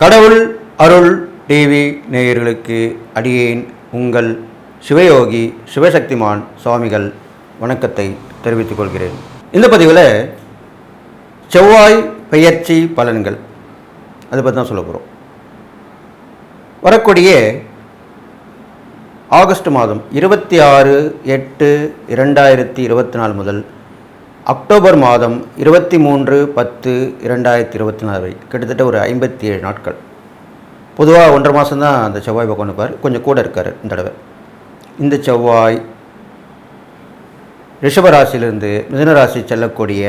கடவுள் அருள் டிவி நேயர்களுக்கு அடியேன் உங்கள் சிவயோகி சிவசக்திமான் சுவாமிகள் வணக்கத்தை தெரிவித்துக் கொள்கிறேன். இந்த பதிவில் செவ்வாய் பெயர்ச்சி பலன்கள் அதை பற்றி தான் சொல்ல போகிறோம். வரக்கூடிய ஆகஸ்ட் மாதம் 26/8/2024 முதல் அக்டோபர் மாதம் 23/10/2024 வரை கிட்டத்தட்ட ஒரு 57 நாட்கள். பொதுவாக 1.5 மாதம் தான் அந்த செவ்வாய் பக்கம் இருப்பார், கொஞ்சம் கூட இருக்கார் இந்த தடவை. இந்த செவ்வாய் ரிஷபராசியிலிருந்து மிதுனராசி செல்லக்கூடிய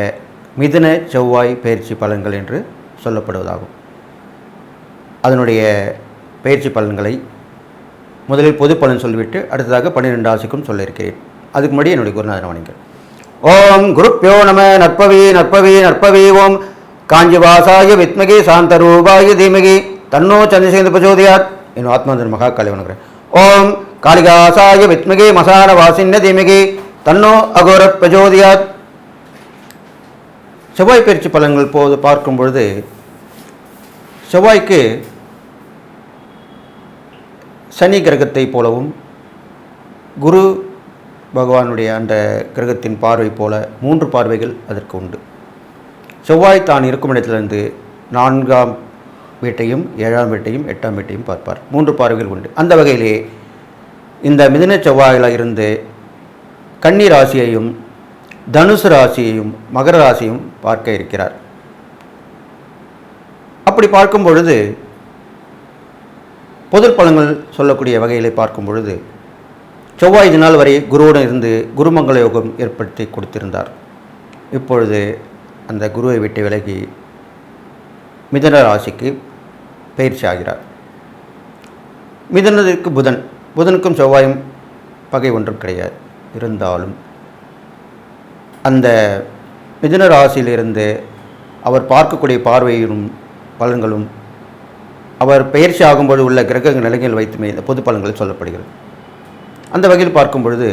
மிதுன செவ்வாய் பயிற்சி பலன்கள் என்று சொல்லப்படுவதாகும். அதனுடைய பயிற்சி பலன்களை முதலில் பொது பலன் சொல்லிவிட்டு அடுத்ததாக 12 ராசிக்கும் சொல்ல இருக்கிறேன். அதுக்கு முன்னாடி என்னுடைய குருநாதன் வணங்குங்கள். ஓம் குருப்யோ நம. நற்பவி நற்பவி நற்பவி. ஓம் காஞ்சிவாசாய வித்மகி சாந்தரூபாய தீமகி தன்னோ சந்திரசேகர பிரச்சோதயாத். என் ஆத்மாந்தன் மகா காளி வணங்குறேன். ஓம் காளிகாசாய வித்மகி மசான வாசின்ன தீமகி தன்னோ அகோர பிரச்சோதயாத். செவ்வாய் பயிற்சி பலன்கள் போது பார்க்கும் பொழுது செவ்வாய்க்கு சனி கிரகத்தை போலவும் குரு பகவானுடைய அந்த கிரகத்தின் பார்வை போல 3 பார்வைகள் அதற்கு உண்டு. செவ்வாய் தான் இருக்கும் இடத்திலிருந்து 4ஆம் வீட்டையும் 7ஆம் வீட்டையும் 8ஆம் வீட்டையும் பார்ப்பார். 3 பார்வைகள் உண்டு. அந்த வகையிலே இந்த மிதுன செவ்வாயில் இருந்து கன்னி ராசியையும் தனுசு ராசியையும் மகர ராசியையும் பார்க்க இருக்கிறார். அப்படி பார்க்கும் பொழுது பொது பலன்கள் சொல்லக்கூடிய வகையிலே பார்க்கும் பொழுது செவ்வாய் இது நாள் வரை குருவுடன் இருந்து குருமங்கள யோகம் ஏற்படுத்தி கொடுத்திருந்தார். இப்பொழுது அந்த குருவை விட்டு விலகி மிதுன ராசிக்கு பயிற்சி ஆகிறார். மிதுனத்திற்கு புதனுக்கும் செவ்வாயும் பகை ஒன்றும் கிடையாது. இருந்தாலும் அந்த மிதுன ராசியிலிருந்து அவர் பார்க்கக்கூடிய பார்வையும் பலன்களும் அவர் பயிற்சி ஆகும்போது உள்ள கிரக நிலைகள் வைத்துமே இந்த பொது பலன்கள் சொல்லப்படுகிறது. அந்த வகையில் பார்க்கும் பொழுது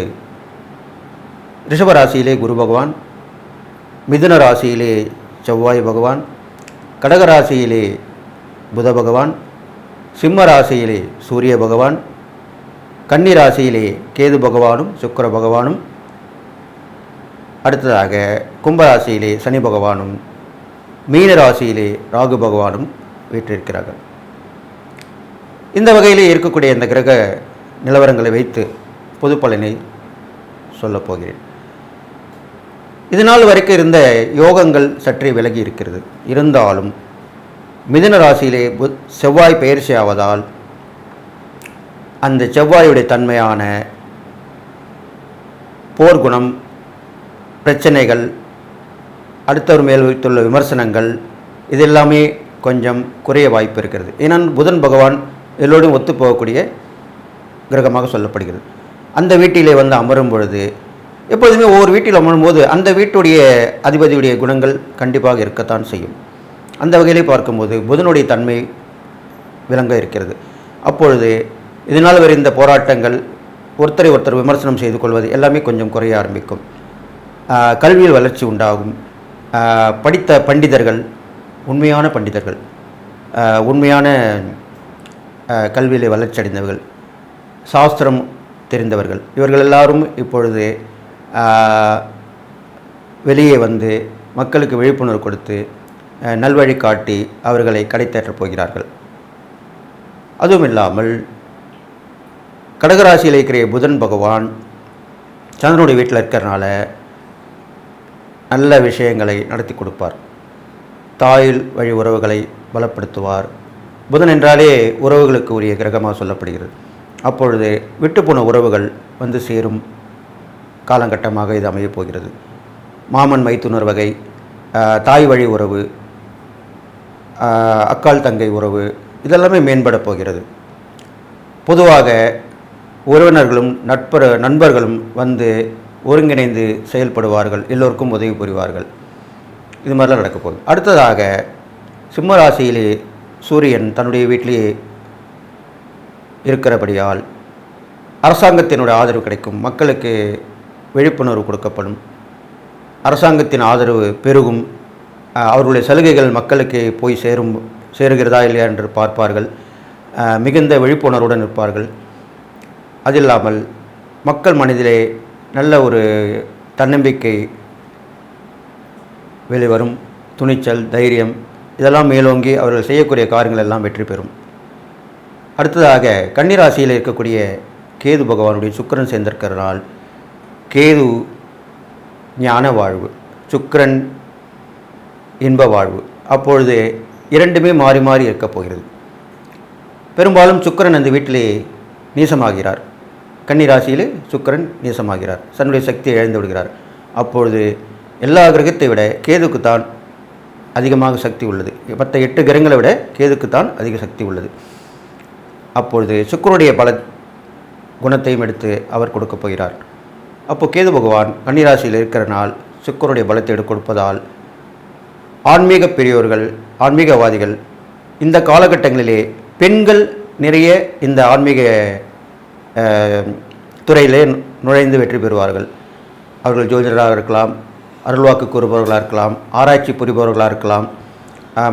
ரிஷபராசியிலே குரு பகவான், மிதுன ராசியிலே செவ்வாய் பகவான், கடகராசியிலே புத பகவான், சிம்ம ராசியிலே சூரிய பகவான், கன்னி ராசியிலே கேது பகவானும் சுக்கிர பகவானும், அடுத்ததாக கும்பராசியிலே சனி பகவானும், மீன ராசியிலே ராகு பகவானும் வீற்றிருக்கிறார்கள். இந்த வகையிலே இருக்கக்கூடிய இந்த கிரக நிலவரங்களை வைத்து பொது பலனை சொல்லப் போகிறேன். இதனால் வரைக்கும் இருந்த யோகங்கள் சற்றே விலகி இருக்கிறது. இருந்தாலும் மிதுன ராசியிலே செவ்வாய் பயிற்சி ஆவதால் அந்த செவ்வாயுடைய தன்மையான போர்க்குணம், பிரச்சனைகள், அடுத்தவர் மேல் வைத்துள்ள விமர்சனங்கள் இதெல்லாமே கொஞ்சம் குறைய வாய்ப்பு இருக்கிறது. ஏன்னா புதன் பகவான் எல்லோரும் ஒத்து போகக்கூடிய கிரகமாக சொல்லப்படுகிறது. அந்த வீட்டிலே வந்து அமரும் பொழுது எப்பொழுதுமே ஒவ்வொரு வீட்டில் அமரும்போது அந்த வீட்டுடைய அதிபதியுடைய குணங்கள் கண்டிப்பாக இருக்கத்தான் செய்யும். அந்த வகையிலே பார்க்கும்போது புதனுடைய தன்மை விளங்க இருக்கிறது. அப்பொழுது இதனால் வரை இந்த போராட்டங்கள், ஒருத்தரை ஒருத்தர் விமர்சனம் செய்து கொள்வது எல்லாமே கொஞ்சம் குறைய ஆரம்பிக்கும். கல்வியில் வளர்ச்சி உண்டாகும். படித்த பண்டிதர்கள், உண்மையான பண்டிதர்கள், உண்மையான கல்வியிலே வளர்ச்சி அடைந்தவர்கள், சாஸ்திரம் தெரிந்தவர்கள், இவர்கள் எல்லாரும் இப்பொழுது வெளியே வந்து மக்களுக்கு விழிப்புணர்வு கொடுத்து நல்வழி காட்டி அவர்களை கடைத்தேற்றப் போகிறார்கள். அதுவும் இல்லாமல் கடகராசியில் இருக்கிற புதன் பகவான் சந்திரனுடைய வீட்டில் இருக்கிறனால நல்ல விஷயங்களை நடத்தி கொடுப்பார். தாயில் வழி உறவுகளை பலப்படுத்துவார். புதன் என்றாலே உறவுகளுக்கு உரிய கிரகமாக சொல்லப்படுகிறது. அப்பொழுது விட்டுப்போன உறவுகள் வந்து சேரும் காலகட்டமாக இது அமையப் போகிறது. மாமன் மைத்துனர் வகை, தாய் வழி உறவு, அக்கால் தங்கை உறவு இதெல்லாமே மேம்பட போகிறது. பொதுவாக உறவினர்களும் நண்பர்களும் வந்து ஒருங்கிணைந்து செயல்படுவார்கள், எல்லோருக்கும் உதவி புரிவார்கள். இது மாதிரிலாம் நடக்க போகுது. அடுத்ததாக சிம்ம ராசியிலே சூரியன் தன்னுடைய வீட்டிலேயே இருக்கிறபடியால் அரசாங்கத்தினுடைய ஆதரவு கிடைக்கும். மக்களுக்கு விழிப்புணர்வு கொடுக்கப்படும். அரசாங்கத்தின் ஆதரவு பெருகும். அவர்களுடைய சலுகைகள் மக்களுக்கு போய் சேரும் சேருகிறதா இல்லையா என்று பார்ப்பார்கள். மிகுந்த விழிப்புணர்வுடன் இருப்பார்கள். அது இல்லாமல் மக்கள் மனதிலே நல்ல ஒரு தன்னம்பிக்கை வெளிவரும். துணிச்சல், தைரியம் இதெல்லாம் மேலோங்கி அவர்கள் செய்யக்கூடிய காரியங்கள் எல்லாம் வெற்றி பெறும். அடுத்ததாக கன்னிராசியில் இருக்கக்கூடிய கேது பகவானுடைய சுக்கிரன் சேர்ந்திருக்கிறனால் கேது ஞான வாழ்வு, சுக்கிரன் இன்ப வாழ்வு. அப்பொழுது இரண்டுமே மாறி மாறி இருக்கப் போகிறது. பெரும்பாலும் சுக்கிரன் அந்த வீட்டிலே நீசமாகிறார். கன்னிராசியில் சுக்கிரன் நீசமாகிறார், தன்னுடைய சக்தியை இழந்து விடுகிறார். அப்பொழுது எல்லா கிரகத்தை விட கேதுக்குத்தான் அதிகமாக சக்தி உள்ளது. மற்ற 8 கிரகங்களை விட கேதுக்குத்தான் அதிக சக்தி உள்ளது. அப்பொழுது சுக்கிரனுடைய பல குணத்தையும் எடுத்து அவர் கொடுக்கப் போகிறார். அப்போது கேது பகவான் கன்னிராசியில் இருக்கிற நாள் சுக்கிரனுடைய பலத்தை எடுத்து கொடுப்பதால் ஆன்மீக பெரியோர்கள், ஆன்மீகவாதிகள் இந்த காலகட்டங்களிலே பெண்கள் நிறைய இந்த ஆன்மீக துறையிலே நுழைந்து வெற்றி பெறுவார்கள். அவர்கள் ஜோதிடராக இருக்கலாம், அருள்வாக்கு கூறுபவர்களாக இருக்கலாம், ஆராய்ச்சி புரிபவர்களாக இருக்கலாம்,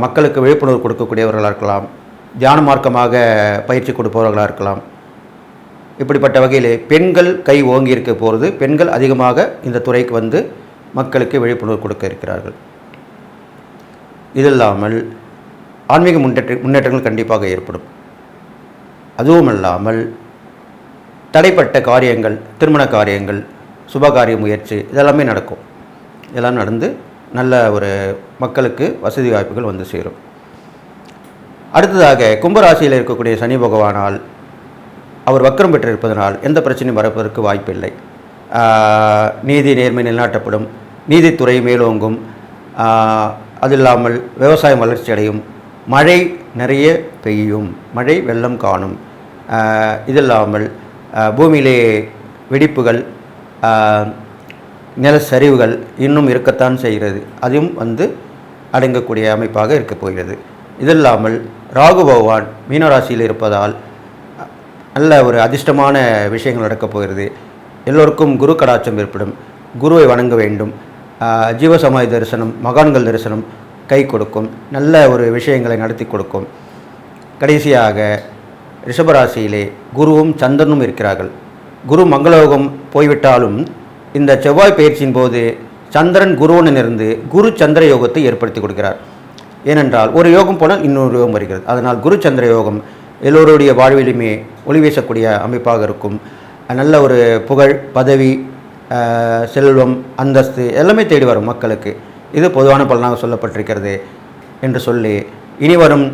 மக்களுக்கு விழிப்புணர்வு கொடுக்கக்கூடியவர்களாக இருக்கலாம், தியான மார்க்கமாக பயிற்சி கொடுப்பவர்களாக இருக்கலாம். இப்படிப்பட்ட வகையிலே பெண்கள் கை ஓங்கி இருக்க போகிறது. பெண்கள் அதிகமாக இந்த துறைக்கு வந்து மக்களுக்கு விழிப்புணர்வு கொடுக்க இருக்கிறார்கள். இது இல்லாமல் ஆன்மீக முன்னேற்றங்கள் கண்டிப்பாக ஏற்படும். அதுவும் இல்லாமல் தடைப்பட்ட காரியங்கள், திருமண காரியங்கள், சுபகாரிய முயற்சி இதெல்லாமே நடக்கும். இதெல்லாம் நடந்து நல்ல ஒரு மக்களுக்கு வசதி வாய்ப்புகள் வந்து சேரும். அடுத்ததாக கும்பராசியில் இருக்கக்கூடிய சனி பகவானால் அவர் வக்கரம் பெற்றிருப்பதனால் எந்த பிரச்சனையும் வரப்பதற்கு வாய்ப்பில்லை. நீதி நேர்மை நிலைநாட்டப்படும், நீதித்துறை மேலோங்கும். அது இல்லாமல் விவசாயம் வளர்ச்சி அடையும், மழை நிறைய பெய்யும், மழை வெள்ளம் காணும். இது இல்லாமல் பூமியிலே வெடிப்புகள், நிலச்சரிவுகள் இன்னும் இருக்கத்தான் செய்கிறது. அதுவும் வந்து அடங்கக்கூடிய அமைப்பாக இருக்கப் போகிறது. இது இல்லாமல் ராகு பகவான் மீனராசியில் இருப்பதால் நல்ல ஒரு அதிர்ஷ்டமான விஷயங்கள் நடக்கப் போகிறது. எல்லோருக்கும் குரு கடாட்சம் ஏற்படும். குருவை வணங்க வேண்டும். ஜீவசமாதி தரிசனம், மகான்கள் தரிசனம் கை கொடுக்கும். நல்ல ஒரு விஷயங்களை நடத்தி கொடுக்கும். கடைசியாக ரிஷபராசியிலே குருவும் சந்திரனும் இருக்கிறார்கள். குரு மங்களயோகம் போய்விட்டாலும் இந்த செவ்வாய் பயிற்சியின் போது சந்திரன் குருவனிலிருந்து குரு சந்திர யோகத்தை ஏற்படுத்தி கொடுக்கிறார். ஏனென்றால் ஒரு யோகம் போனால் இன்னொரு யோகம் வருகிறது. அதனால் குரு சந்திர யோகம் எல்லோருடைய வாழ்விலுமே ஒளி வீசக்கூடிய அமைப்பாக இருக்கும். நல்ல ஒரு புகழ், பதவி, செல்வம், அந்தஸ்து எல்லாமே தேடி வரும் மக்களுக்கு. இது பொதுவான பலனாக சொல்லப்பட்டிருக்கிறது என்று சொல்லி இனி வரும்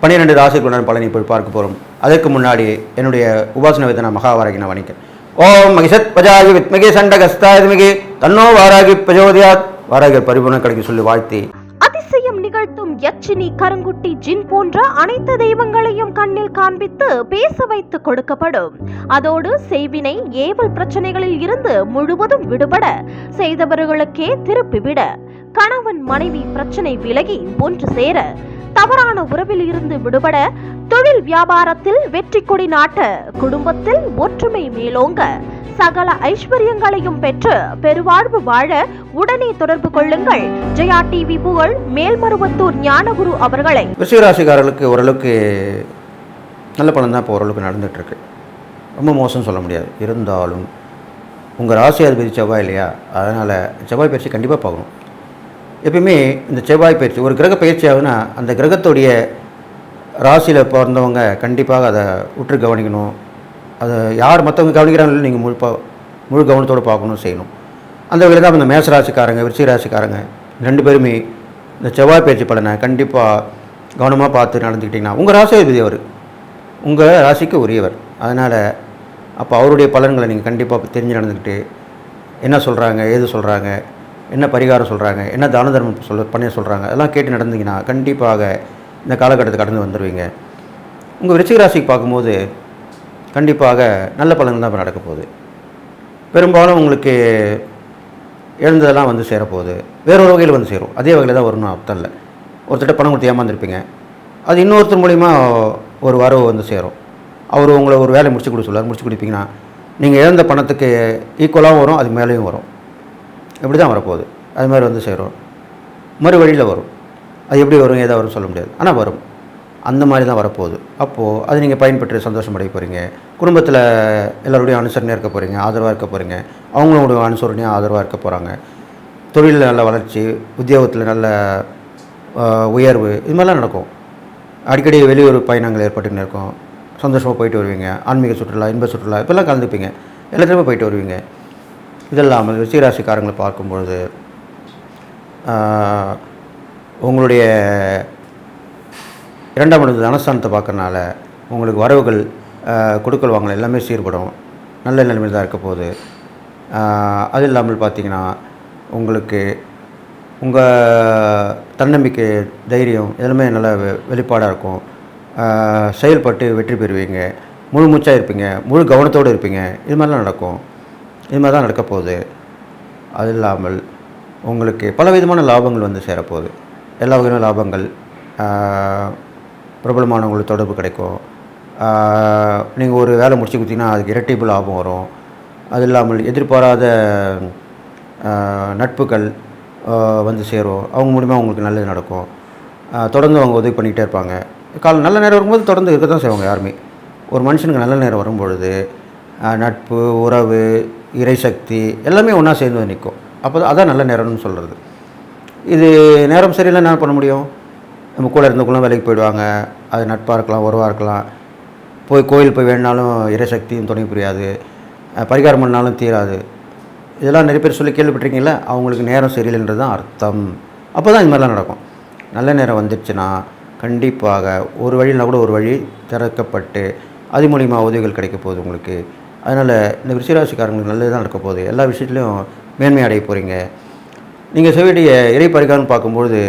12 ராசிக்குண்டான பலனை போய் பார்க்க போகிறோம். அதற்கு முன்னாடி என்னுடைய உபாசன வேதனா மகாவாராகி நான் வணிகன். ஓம் மகிஷத் பஜாகி வித்மகி சண்டகஸ்தாத்மிகி தன்னோ வாராகி பிரஜோதயாத். வாராகி பரிபூர்ண கடைக்கு சொல்லி வாழ்த்தி அதிசயம் நிகழ்த்தும் யட்சினி, கருங்குட்டி, ஜின் போன்ற அனைத்து தெய்வங்களையும் கண்ணில் காண்பித்து பேச வைத்து கொடுக்கப்படும். அதோடு செய்வினை, ஏவல் பிரச்சனைகளில் இருந்து முழுவதும் விடுபட, செய்தவர்களுக்கே திருப்பிவிட, கணவன் மனைவி பிரச்சனை விலகி ஒன்று சேர, தவறான உறவில் இருந்து விடுபட, தொழில் வியாபாரத்தில் வெற்றி கொடி நாட்ட, குடும்பத்தில் ஒற்றுமை மேலோங்க, சகல ஐஸ்வர்யங்களையும் பெற்று பெருவாழ்வு வாழ உடனே தொடர்பு கொள்ளுங்கள். ஜெயா டிவி புகழ் மேல்மருவத்தூர் ஞானகுரு அவர்களை. ரிஷபராசிக்காரர்களுக்கு ஓரளவுக்கு நல்ல பலன் தான் இப்போ ஓரளவுக்கு நடந்துகிட்ருக்கு. ரொம்ப மோசம் சொல்ல முடியாது. இருந்தாலும் உங்கள் ராசி அதிபதி செவ்வாய் இல்லையா, அதனால் செவ்வாய் பயிற்சி கண்டிப்பாக பார்க்கணும். எப்பயுமே இந்த செவ்வாய் பயிற்சி ஒரு கிரக பயிற்சி ஆகுதுன்னா அந்த கிரகத்துடைய ராசியில் பிறந்தவங்க கண்டிப்பாக அதை உற்று கவனிக்கணும். அதை யார் மற்றவங்க கவனிக்கிறாங்களோ நீங்கள் முழு கவனத்தோடு பார்க்கணும், செய்யணும். அந்த வகையில் தான் இந்த மேசராசிக்காரங்க, விருச்சிக ராசிக்காரங்க 2 பேருமே இந்த செவ்வாய் பயிற்சி பலனை கண்டிப்பாக கவனமாக பார்த்து நடந்துக்கிட்டிங்கன்னா உங்கள் ராசி அதிபதி அவர் உங்கள் ராசிக்கு உரியவர். அதனால் அப்போ அவருடைய பலன்களை நீங்கள் கண்டிப்பாக தெரிஞ்சு நடந்துக்கிட்டு என்ன சொல்கிறாங்க, ஏது சொல்கிறாங்க, என்ன பரிகாரம் சொல்கிறாங்க, என்ன தான தர்மம் பண்ண சொல்கிறாங்க, அதெல்லாம் கேட்டு நடந்தீங்கன்னா கண்டிப்பாக இந்த காலகட்டத்தை கடந்து வந்துடுவீங்க. உங்கள் விருச்சிக ராசிக்கு பார்க்கும்போது கண்டிப்பாக நல்ல பலன்கள் தான் இப்போ நடக்க போகுது. பெரும்பாலும் உங்களுக்கு எழுந்ததெல்லாம் வந்து சேரப்போகுது. வேறொரு வகையில் வந்து சேரும். அதே வகையில் தான் வரணும் அர்த்தம் இல்லை. ஒருத்தட்ட பணம் கொடுத்து ஏமாந்துருப்பீங்க, அது இன்னொருத்தர் மூலிமா ஒரு வரவு வந்து சேரும். அவர் உங்களை ஒரு வேலை முடிச்சு கொடுக்க சொல்லுவார். முடிச்சு கொடுப்பீங்கன்னா நீங்கள் இழந்த பணத்துக்கு ஈக்குவலாகவும் வரும், அது மேலேயும் வரும். இப்படி தான் வரப்போகுது. அது மாதிரி வந்து சேரும். மறு வழியில் வரும். அது எப்படி வரும், ஏதாவது வரும் சொல்ல முடியாது, ஆனால் வரும். அந்த மாதிரி தான் வரப்போகுது. அப்போது அது நீங்கள் பயன்பெற்று சந்தோஷமடைய போகிறீங்க. குடும்பத்தில் எல்லோருடையும் அனுசரணையாக இருக்க போகிறீங்க, ஆதரவாக இருக்க போகிறீங்க. அவங்களோட அனுசரணையாக ஆதரவாக இருக்க போகிறாங்க. தொழிலில் நல்ல வளர்ச்சி, உத்தியோகத்தில் நல்ல உயர்வு, இது மாதிரிலாம் நடக்கும். அடிக்கடி வெளியூர் பயணங்கள் ஏற்பட்டுன்னு இருக்கும். சந்தோஷமாக போயிட்டு வருவீங்க. ஆன்மீக சுற்றுலா, இன்ப சுற்றுலா இப்போல்லாம் கலந்துப்பீங்க. எல்லாத்துலேயுமே போயிட்டு வருவீங்க. இதெல்லாமல் விருச்சிகராசிக்காரங்களை பார்க்கும்பொழுது உங்களுடைய 2ஆம் இடத்து தனஸ்தானத்தை பார்க்கறனால உங்களுக்கு வரவுகள், கொடுக்கல் வாங்கல் எல்லாமே சீர்படும். நல்ல நிலைமையில் தான் இருக்க போகுது. அது இல்லாமல் பார்த்தீங்கன்னா உங்களுக்கு உங்கள் தன்னம்பிக்கை, தைரியம் எல்லாமே நல்ல வெளிப்பாடாக இருக்கும். செயல்பட்டு வெற்றி பெறுவீங்க. முழு மூச்சாக இருப்பீங்க, முழு கவனத்தோடு இருப்பீங்க. இது மாதிரிலாம் நடக்கும். இது மாதிரி தான் நடக்க போகுது. அது இல்லாமல் உங்களுக்கு பலவிதமான லாபங்கள் வந்து சேரப்போகுது. எல்லா வகையான லாபங்கள், பிரபலமானவங்களுக்கு தொடர்பு கிடைக்கும். நீங்கள் ஒரு வேலை முடிச்சு கொடுத்தீங்கன்னா அதுக்கு இரட்டிப்பு லாபம் வரும். அது இல்லாமல் எதிர்பாராத நட்புகள் வந்து சேரும். அவங்க மூலிமா உங்களுக்கு நல்லது நடக்கும். தொடர்ந்து அவங்க உதவி பண்ணிக்கிட்டே இருப்பாங்க. நல்ல நேரம் வரும்போது தொடர்ந்து இருக்க தான் செய்வாங்க யாருமே. ஒரு மனுஷனுக்கு நல்ல நேரம் வரும்பொழுது நட்பு, உறவு, இறைசக்தி எல்லாமே ஒன்றா சேர்ந்து வந்து நிற்கும். அப்போ அதான் நல்ல நேரம்னு சொல்கிறது. இது நேரம் சரியில்லை என்ன பண்ண முடியும்? நம்ம கூட இருந்தவங்களும் வேலைக்கு போயிடுவாங்க. அது நட்பாக இருக்கலாம், உறவாக இருக்கலாம். கோயில் போய் வேணுனாலும் இறைசக்தியும் துணை புரியாது. பரிகாரம் பண்ணாலும் தீராது. இதெல்லாம் நிறைய பேர் சொல்லி கேள்விப்பட்டிருக்கீங்களா? அவங்களுக்கு நேரம் சரியில்லைன்றது தான் அர்த்தம். அப்போ தான் இது மாதிரிலாம் நடக்கும். நல்ல நேரம் வந்துடுச்சுன்னா கண்டிப்பாக ஒரு வழினா கூட ஒரு வழி திறக்கப்பட்டு அது மூலிமா உதவிகள் கிடைக்க போகுது உங்களுக்கு. அதனால் இந்த விருச்சிகராசிக்காரங்களுக்கு நல்லது தான் நடக்க போகுது. எல்லா விஷயத்துலையும் மேன்மை அடைய போகிறீங்க. நீங்கள் செய்ய வேண்டிய இறை பரிகாரம்னு பார்க்கும்பொழுது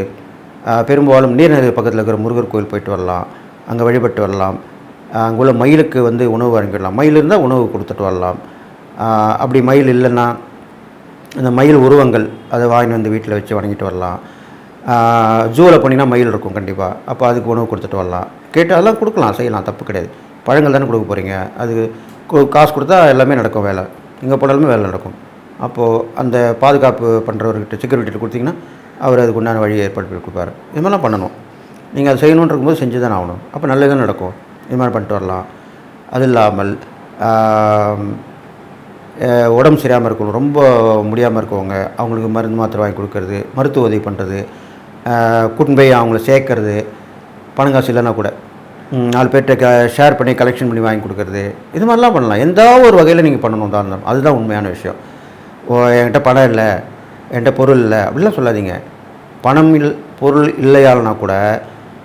பெரும்பாலும் நீர்நிலை பக்கத்தில் இருக்கிற முருகர் கோயில் போயிட்டு வரலாம். அங்கே வழிபட்டு வரலாம். அங்குள்ள மயிலுக்கு வந்து உணவு வழங்கிடலாம். மயில் இருந்தால் உணவு கொடுத்துட்டு வரலாம். அப்படி மயில் இல்லைன்னா அந்த மயில் உருவங்கள் அதை வாங்கிட்டு வந்து வீட்டில் வச்சு வணங்கிட்டு வரலாம். ஜூவில் போனீங்கன்னா மயில் இருக்கும் கண்டிப்பாக. அப்போ அதுக்கு உணவு கொடுத்துட்டு வரலாம். கேட்டு அதெல்லாம் கொடுக்கலாம், செய்யலாம், தப்பு கிடையாது. பழங்கள் தானே கொடுக்க போகிறீங்க. அது காசு கொடுத்தா எல்லாமே நடக்கும். வேலை எங்கே போனாலுமே வேலை நடக்கும். அப்போது அந்த பாதுகாப்பு பண்ணுறவர்கிட்ட, செக்யூரிட்டியில் கொடுத்தீங்கன்னா அவர் அதுக்கு உண்டான வழியை ஏற்பாடு பண்ணி கொடுப்பாரு. இது மாதிரிலாம் பண்ணணும். நீங்கள் அதை செய்யணுன்னு இருக்கும்போது செஞ்சு தானே ஆகணும். அப்போ நல்லது நடக்கும். இது மாதிரி பண்ணிட்டு வரலாம். அது இல்லாமல் உடம்பு சரியாமல் இருக்கணும், ரொம்ப முடியாமல் இருக்கவங்க, அவங்களுக்கு மருந்து மாத்திரை வாங்கி கொடுக்கறது, மருத்துவ உதவி பண்ணுறது, கூட்டின்னு போய் அவங்கள சேர்க்கறது, பணம் காசு இல்லைன்னா கூட 4 பேர்கிட்ட ஷேர் பண்ணி கலெக்ஷன் பண்ணி வாங்கி கொடுக்கறது, இது மாதிரிலாம் பண்ணலாம். எந்த ஒரு வகையில் நீங்கள் பண்ணணும் தான் இருந்தாலும் அதுதான் உண்மையான விஷயம். என்கிட்ட பணம் இல்லை, என்கிட்ட பொருள் இல்லை அப்படிலாம் சொல்லாதீங்க. பொருள் இல்லையாலனா கூட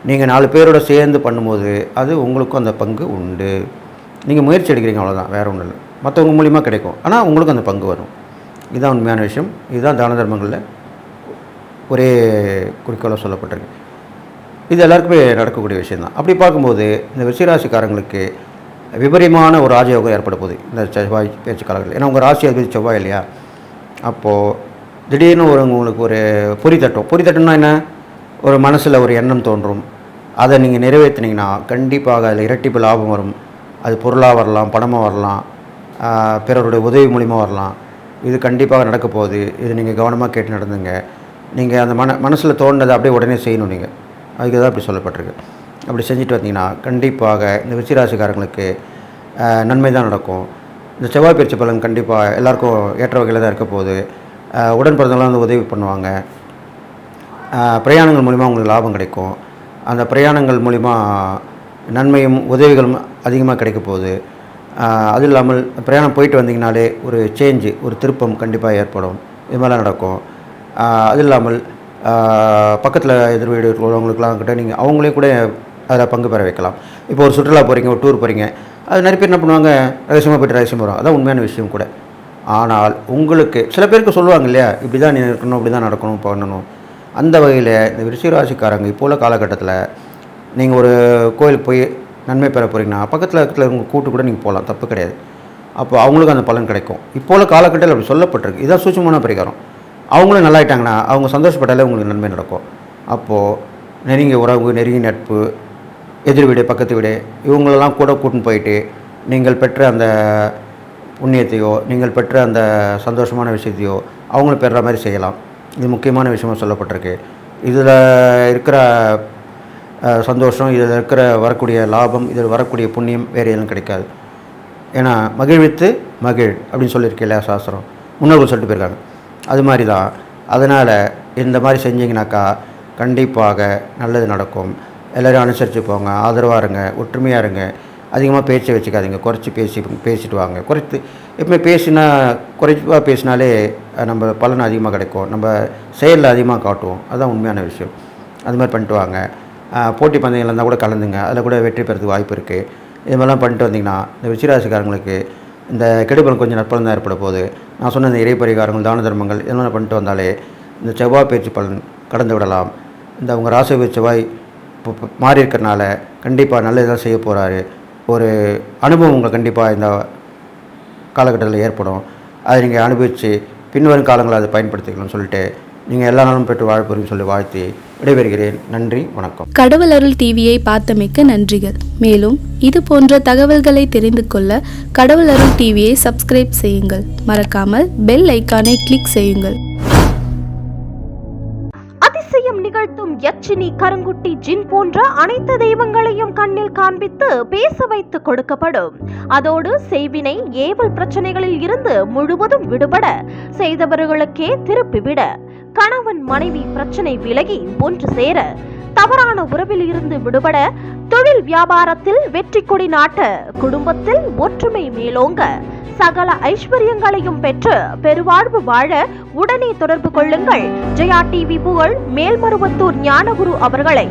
நீங்கள் 4 பேரோட சேர்ந்து பண்ணும்போது அது உங்களுக்கும் அந்த பங்கு உண்டு. நீங்கள் முயற்சி எடுக்கிறீங்க, அவ்வளோதான், வேறு ஒன்றும் இல்லை. மற்றவங்க மூலிமா கிடைக்கும், ஆனால் உங்களுக்கும் அந்த பங்கு வரும். இதுதான் உண்மையான விஷயம். இதுதான் தான தர்மங்களில் ஒரே குறிக்கோளாக சொல்லப்பட்டிருக்கு. இது எல்லாருக்குமே நடக்கக்கூடிய விஷயந்தான். அப்படி பார்க்கும்போது இந்த விருச்சிகராசிக்காரங்களுக்கு விபரீதமான ஒரு ராஜயோகம் ஏற்பட போகுது இந்த செவ்வாய் பேச்சு காலங்கள். ஏன்னா உங்கள் ராசி அதிபதி செவ்வாய் இல்லையா? அப்போது திடீர்னு உங்களுக்கு ஒரு பொறி தட்டும்னா என்ன? ஒரு மனசில் ஒரு எண்ணம் தோன்றும். அதை நீங்கள் நிறைவேற்றினீங்கன்னா கண்டிப்பாக அதில் இரட்டிப்பு லாபம் வரும். அது பொருளாக வரலாம், பணமாக வரலாம், பிறருடைய உதவி மூலிமா வரலாம். இது கண்டிப்பாக நடக்க போகுது. இது நீங்கள் கவனமாக கேட்டு நடந்துங்க. நீங்கள் அந்த மனசில் தோன்றதை அப்படியே உடனே செய்யணும். நீங்கள் அதுக்கு தான் அப்படி சொல்லப்பட்டிருக்கு. அப்படி செஞ்சுட்டு வந்தீங்கன்னா கண்டிப்பாக இந்த விருச்சிகராசிக்காரங்களுக்கு நன்மை தான் நடக்கும். இந்த செவ்வாய் பயிற்சி பலன் கண்டிப்பாக எல்லாருக்கும் ஏற்ற வகையில் தான் இருக்க போகுது. உடன் பிறந்தவங்களாம் வந்து உதவி பண்ணுவாங்க. பிரயாணங்கள் மூலிமா உங்களுக்கு லாபம் கிடைக்கும். அந்த பிரயாணங்கள் மூலிமா நன்மையும் உதவிகளும் அதிகமாக கிடைக்க போகுது. அது இல்லாமல் பிரயாணம் போயிட்டு வந்தீங்கனாலே ஒரு சேஞ்சு, ஒரு திருப்பம் கண்டிப்பாக ஏற்படும். இது மாதிரிலாம் நடக்கும். அது இல்லாமல் பக்கத்தில் எதிர் வீடு உள்ளவங்களுக்குலாம் கிட்ட நீங்கள் அவங்களையும் கூட அதில் பங்கு பெற வைக்கலாம். இப்போ ஒரு சுற்றுலா போகிறீங்க, ஒரு டூர் போகிறீங்க, அது நிறைய பேர் என்ன பண்ணுவாங்க, ரகசியமாக போய்ட்டு ரகசியமாக வரும். அதான் உண்மையான விஷயம் கூட. ஆனால் உங்களுக்கு சில பேருக்கு சொல்லுவாங்க இல்லையா, இப்படி தான் நீ இருக்கணும், இப்படி தான் நடக்கணும், பண்ணணும். அந்த வகையில் இந்த விருச்சிகராசிக்காரங்க இப்போ உள்ள காலகட்டத்தில் நீங்கள் ஒரு கோயிலுக்கு போய் நன்மை பெற போகிறீங்கன்னா பக்கத்தில் உங்கள் கூட்டு கூட நீங்கள் போகலாம், தப்பு கிடையாது. அப்போ அவங்களுக்கு அந்த பலன் கிடைக்கும். இப்போ உள்ள காலகட்டத்தில் அப்படி சொல்லப்பட்டிருக்கு. இதான் சூட்சமான பரிகாரம். அவங்களும் நல்லாயிட்டாங்கன்னா அவங்க சந்தோஷப்பட்டாலே உங்களுக்கு நன்மை நடக்கும். அப்போது நெருங்கிய உறவு, நெருங்கிய நட்பு, எதிர் வீடு, பக்கத்து வீடு, இவங்களெல்லாம் கூட கூட்டின்னு போயிட்டு நீங்கள் பெற்ற அந்த புண்ணியத்தையோ, நீங்கள் பெற்ற அந்த சந்தோஷமான விஷயத்தையோ அவங்களும் பெறுற மாதிரி செய்யலாம். இது முக்கியமான விஷயமாக சொல்லப்பட்டிருக்கு. இதில் இருக்கிற சந்தோஷம், இதில் இருக்கிற வரக்கூடிய லாபம், இதில் வரக்கூடிய புண்ணியம் வேறு எதுவும் கிடைக்காது. ஏன்னா மகிழ்வித்து மகிழ் அப்படின்னு சொல்லியிருக்கேன் இல்லையா சாஸ்திரம், முன்னோர்கள் சொல்லிட்டு போயிருக்காங்க. அது மாதிரி தான். அதனால் இந்த மாதிரி செஞ்சிங்கனாக்கா கண்டிப்பாக நல்லது நடக்கும். எல்லோரும் அனுசரித்து போங்க, ஆதரவாக இருங்க, ஒற்றுமையாக இருங்க. அதிகமாக பேச்சை வச்சுக்காதீங்க, குறைச்சி பேசிட்டு வாங்க. எப்பவுமே குறைவாக பேசினாலே நம்ம பலன் அதிகமாக கிடைக்கும், நம்ம செயலில் அதிகமாக காட்டுவோம். அதுதான் உண்மையான விஷயம். அது மாதிரி பண்ணிட்டு வாங்க. போட்டி பந்தயங்கள் இருந்தால் கூட கலந்துங்க, அதில் கூட வெற்றி பெறதுக்கு வாய்ப்பு இருக்குது. இது மாதிரிலாம் பண்ணிட்டு வந்திங்கன்னா இந்த விருச்சிகராசிக்காரங்களுக்கு இந்த கெடுபலன் கொஞ்சம் நற்பலன் தான் ஏற்பட போகுது. நான் சொன்ன இந்த இறை பரிகாரங்கள், தான தர்மங்கள் இதெல்லாம் பண்ணிட்டு வந்தாலே இந்த செவ்வாய் பேச்சு பலன் கடந்து விடலாம். இந்த உங்கள் ராசி செவ்வாய் இப்போ மாறி இருக்கிறனால கண்டிப்பாக நல்ல இதெல்லாம் செய்ய போகிறாரு. ஒரு அனுபவம் உங்களுக்கு கண்டிப்பாக இந்த காலகட்டத்தில் ஏற்படும். அதை நீங்கள் அனுபவித்து பின்வரும் காலங்களில் அதை பயன்படுத்திக்கணும்னு சொல்லிட்டு நீங்கள் எல்லா நாளும் பெற்று வாழ்ப்புன்னு சொல்லி வாழ்த்தி விடைபெறுகிறேன். நன்றி, வணக்கம். கடவுள் அருள் டிவியை பார்த்தமைக்க நன்றிகள். மேலும் இது போன்ற தகவல்களை தெரிந்து கொள்ள கடவுள் அருள் டிவியை சப்ஸ்கிரைப் செய்யுங்கள். மறக்காமல் பெல் ஐக்கானை கிளிக் செய்யுங்கள். அதிசயம் நிகழ்த்தும் யட்சினி, கருங்குட்டி, ஜின் போன்ற அனைத்து தெய்வங்களையும் கண்ணில் காண்பித்து பேச வைத்து கொடுக்கப்படும். அதோடு செய்வினை ஏவல் பிரச்சனைகளில் இருந்து முழுவதும் விடுபட, செய்தவர்களுக்கே திருப்பிவிட, கணவன் மனைவி பிரச்சனை விலகி ஒன்று சேர, தவறான உறவில் இருந்து விடுபட, தொழில் வியாபாரத்தில் வெற்றி கொடி நாட்ட, குடும்பத்தில் ஒற்றுமை மேலோங்க, சகல ஐஸ்வர்யங்களையும் பெற்று பெருவாழ்வு வாழ உடனே தொடர்பு கொள்ளுங்கள். ஜெயா டிவி புகழ் மேல்மருவத்தூர் ஞானகுரு அவர்களை.